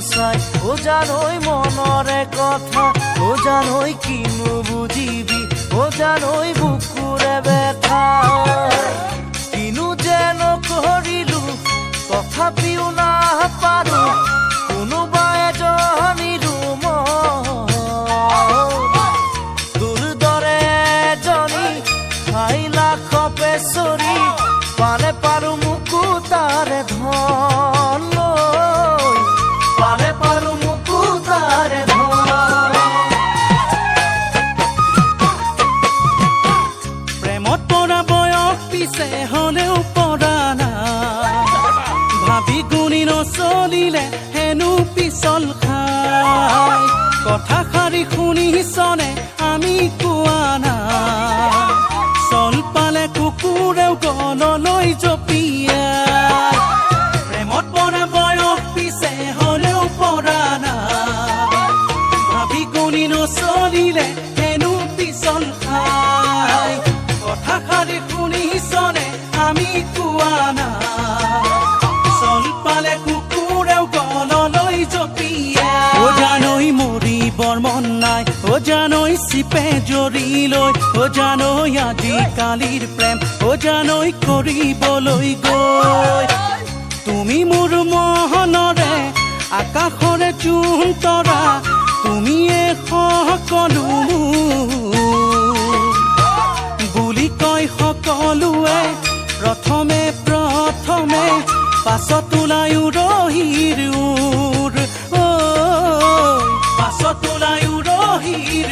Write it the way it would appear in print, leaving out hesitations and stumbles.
সঁচাই ও জানই মনৰে কথা ও জানই কিনো বুজিবি ও জানই বুকুৰে ব্যথা কিনো যেন কৰিলো তথাপিও নাপাৰো কোনোবা এজনীৰো তোৰ দৰে এজনী ঠাই লাখ পেচৰি পালে পাৰো মোকো তাৰে ধন পালে পাৰো মোকো তাৰে ধন প্ৰেমত পৰা বয়স পিছে হলেও পৰা নাই ভাবি গুণি নচলিলে হেনো পিছল খাই কথা শাৰী শুনিছনে আমি কোৱা নাই চল পালে কুকুৰেও গললৈ জপিয়াই প্ৰেমত পৰা বয়স পিছে হলেও পৰা নাই ভাবি গুণি নচলিলে হেনো পিছল খাই কথা শাৰী শুনিছনে আমি কোৱা নাই চল পালে কুকুৰেও গললৈ জপিয়াই ও জানই মৰিবৰ মন নাই ও জানই চিপে জৰিলৈ ও জানই আজিকালিৰ প্ৰেম ও জানই কৰিবলৈ গৈ তুমি মোৰ মহনৰে আকাশৰে চুন তৰা তুমিয়ে সকলো বুলি কয় সকলোৱে প্ৰথমে পাছত ওলায়ো ৰহিৰ পাছত ওলায়ো ৰহিৰ